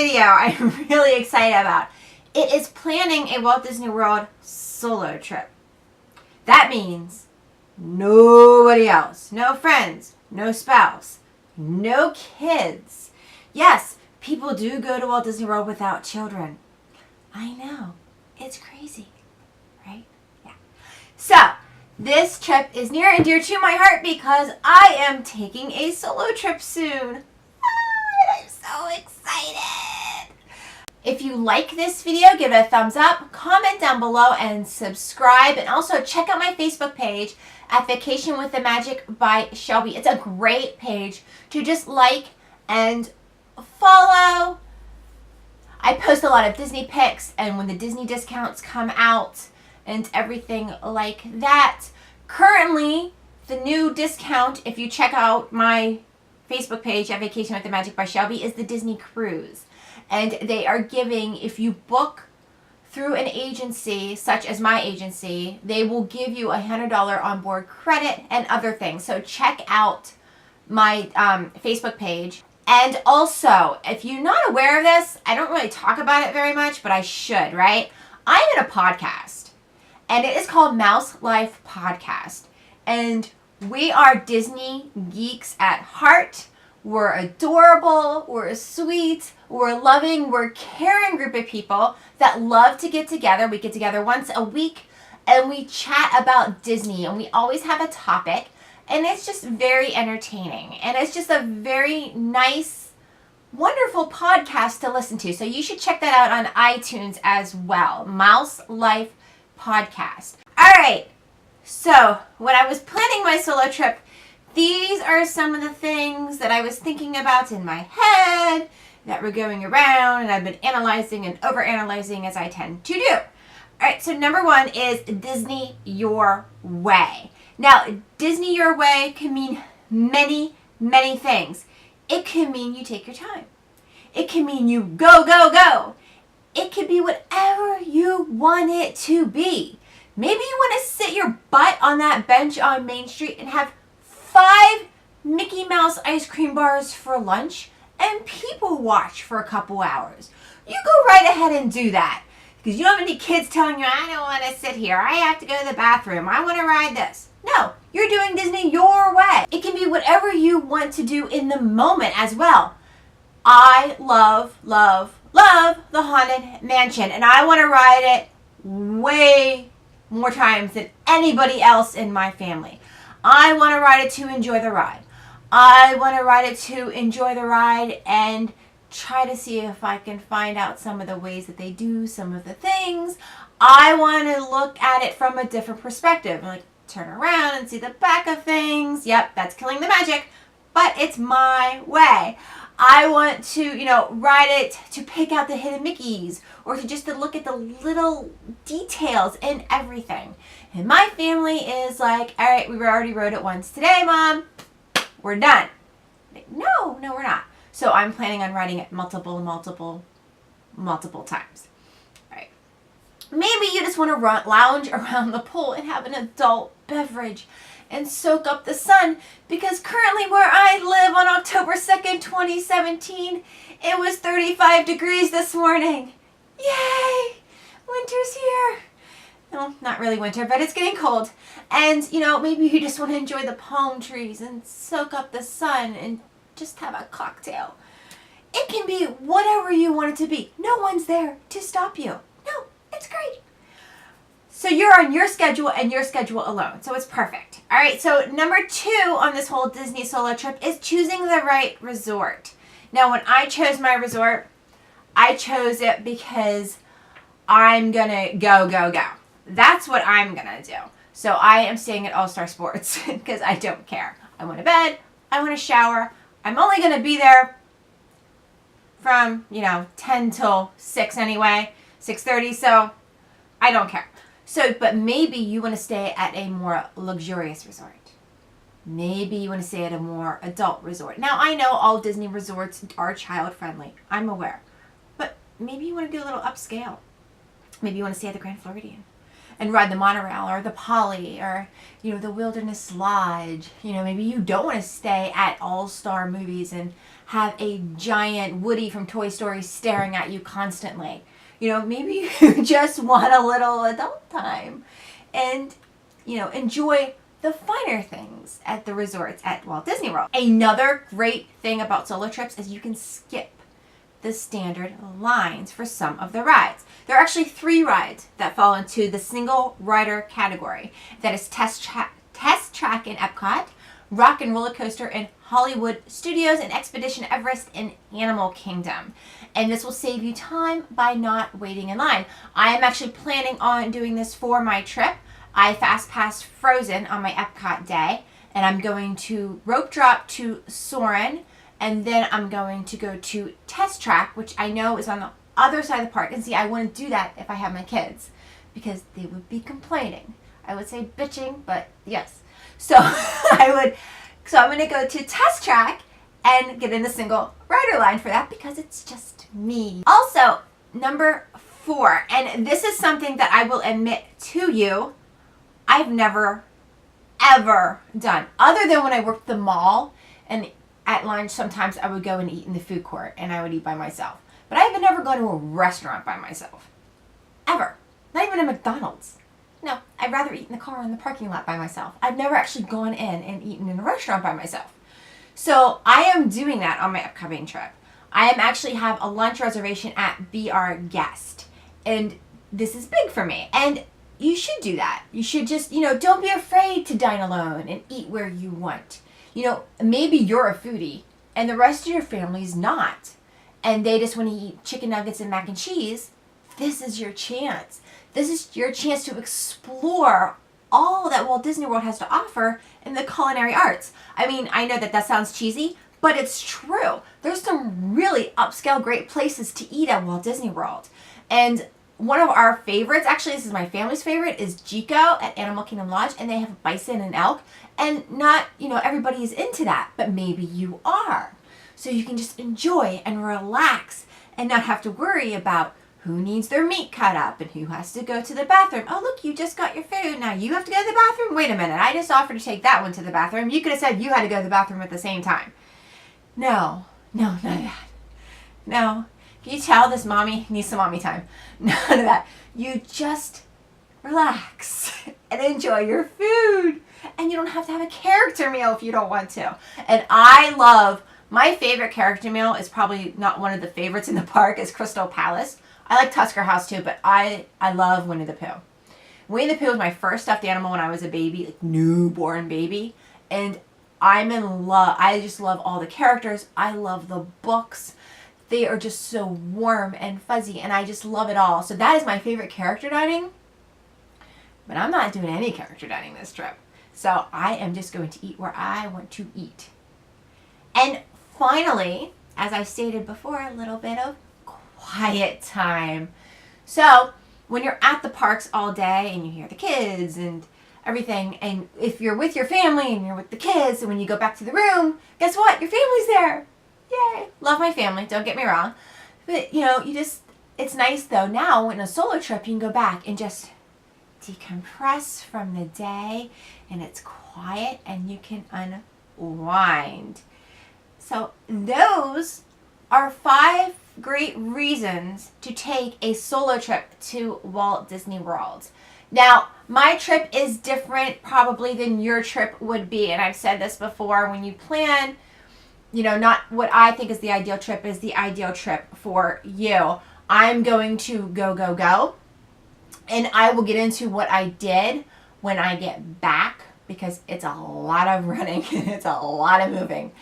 video I'm really excited about. It is planning a Walt Disney World solo trip. That means nobody else, no friends, no spouse, no kids. Yes, people do go to Walt Disney World without children. I know, it's crazy, right? Yeah. So, this trip is near and dear to my heart because I am taking a solo trip soon. I'm so excited. If you like this video, give it a thumbs up, comment down below, and subscribe. And also check out my Facebook page at Vacation with the Magic by Shelby. It's a great page to just like and follow. I post a lot of Disney pics and when the Disney discounts come out and everything like that. Currently, the new discount, if you check out my Facebook page at Vacation with the Magic by Shelby, is the Disney Cruise. And they are giving, if you book through an agency, such as my agency, they will give you $100 onboard credit and other things. So check out my Facebook page. And also, if you're not aware of this, I don't really talk about it very much, but I should, right? I'm in a podcast, and it is called MouseLife Podcast. And we are Disney geeks at heart. We're adorable, we're sweet, we're loving, we're caring group of people that love to get together. We get together once a week, and we chat about Disney, and we always have a topic. And it's just very entertaining. And it's just a very nice, wonderful podcast to listen to. So you should check that out on iTunes as well. MouseLife Podcast. All right. So when I was planning my solo trip, these are some of the things that I was thinking about in my head that were going around. And I've been analyzing and overanalyzing as I tend to do. All right. So number one is Disney Your Way. Now, Disney Your Way can mean many, many things. It can mean you take your time. It can mean you go, go, go. It can be whatever you want it to be. Maybe you want to sit your butt on that bench on Main Street and have 5 Mickey Mouse ice cream bars for lunch and people watch for a couple hours. You go right ahead and do that. Because you don't have any kids telling you, I don't want to sit here. I have to go to the bathroom. I want to ride this. No, you're doing Disney your way. It can be whatever you want to do in the moment as well. I love, love, love the Haunted Mansion. And I want to ride it way more times than anybody else in my family. I want to ride it to enjoy the ride. I want to ride it to enjoy the ride and try to see if I can find out some of the ways that they do some of the things. I want to look at it from a different perspective. Like, turn around and see the back of things. Yep, that's killing the magic, but it's my way. I want to, ride it to pick out the hidden Mickeys or to just to look at the little details in everything. And my family is like, all right, we already rode it once today, Mom. We're done. Like, no, we're not. So I'm planning on riding it multiple times. All right. Maybe you just want to lounge around the pool and have an adult beverage and soak up the sun, because currently where I live on October 2nd, 2017, it was 35 degrees this morning. Yay! Winter's here. No, not really winter, but it's getting cold. And, maybe you just want to enjoy the palm trees and soak up the sun and just have a cocktail. It can be whatever you want it to be. No one's there to stop you. No, it's great. So you're on your schedule and your schedule alone. So it's perfect. All right, so number 2 on this whole Disney solo trip is choosing the right resort. Now, when I chose my resort, I chose it because I'm going to go, go, go. That's what I'm going to do. So I am staying at All Star Sports because I don't care. I want a bed. I want a shower. I'm only going to be there from, 10 till 6 anyway, 6:30, so I don't care. So, but maybe you want to stay at a more luxurious resort. Maybe you want to stay at a more adult resort. Now, I know all Disney resorts are child-friendly. I'm aware. But maybe you want to do a little upscale. Maybe you want to stay at the Grand Floridian. and ride the monorail or the Poly or, the Wilderness Lodge. Maybe you don't want to stay at All-Star Movies and have a giant Woody from Toy Story staring at you constantly. Maybe you just want a little adult time and, enjoy the finer things at the resorts at Walt Disney World. Another great thing about solo trips is you can skip the standard lines for some of the rides. There are actually 3 rides that fall into the single rider category. That is Test Track in Epcot, Rock and Roller Coaster in Hollywood Studios, and Expedition Everest in Animal Kingdom. And this will save you time by not waiting in line. I am actually planning on doing this for my trip. I Fastpass Frozen on my Epcot day, and I'm going to rope drop to Soarin', and then I'm going to go to Test Track, which I know is on the other side of the park. And see, I wouldn't do that if I had my kids because they would be complaining. I would say bitching, but yes. So I'm going to go to Test Track and get in the single rider line for that because it's just me. Also, number 4, and this is something that I will admit to you, I've never, ever done. Other than when I worked the mall and at lunch, sometimes I would go and eat in the food court and I would eat by myself. But I have never gone to a restaurant by myself. Ever. Not even a McDonald's. No, I'd rather eat in the car in the parking lot by myself. I've never actually gone in and eaten in a restaurant by myself. So I am doing that on my upcoming trip. I am actually have a lunch reservation at Be Our Guest. And this is big for me. And you should do that. You should just, don't be afraid to dine alone and eat where you want. Maybe you're a foodie and the rest of your family's not. And they just want to eat chicken nuggets and mac and cheese. This is your chance. This is your chance to explore all that Walt Disney World has to offer in the culinary arts. I mean, I know that sounds cheesy, but it's true. There's some really upscale great places to eat at Walt Disney World. And one of our favorites, actually this is my family's favorite, is Jico at Animal Kingdom Lodge, and they have bison and elk. And not, everybody is into that, but maybe you are. So you can just enjoy and relax and not have to worry about who needs their meat cut up and who has to go to the bathroom. Oh, look, you just got your food. Now you have to go to the bathroom? Wait a minute. I just offered to take that one to the bathroom. You could have said you had to go to the bathroom at the same time. No, none of that. No. Can you tell this mommy needs some mommy time? None of that. You just relax and enjoy your food. And you don't have to have a character meal if you don't want to. And my favorite character meal is probably not one of the favorites in the park, is Crystal Palace. I like Tusker House too, but I love Winnie the Pooh. Winnie the Pooh was my first stuffed animal when I was a baby, like newborn baby. And I'm in love. I just love all the characters. I love the books. They are just so warm and fuzzy, and I just love it all. So that is my favorite character dining. But I'm not doing any character dining this trip. So I am just going to eat where I want to eat. And finally, as I stated before, a little bit of quiet time. So when you're at the parks all day and you hear the kids and everything, and if you're with your family and you're with the kids, and when you go back to the room, guess what? Your family's there. Yay. Love my family, don't get me wrong. But, it's nice though. Now, in a solo trip, you can go back and just decompress from the day, and it's quiet, and you can unwind. So those are 5 great reasons to take a solo trip to Walt Disney World. Now, my trip is different probably than your trip would be, and I've said this before. When you plan, not what I think is the ideal trip is the ideal trip for you. I'm going to go, and I will get into what I did when I get back, because it's a lot of running and it's a lot of moving.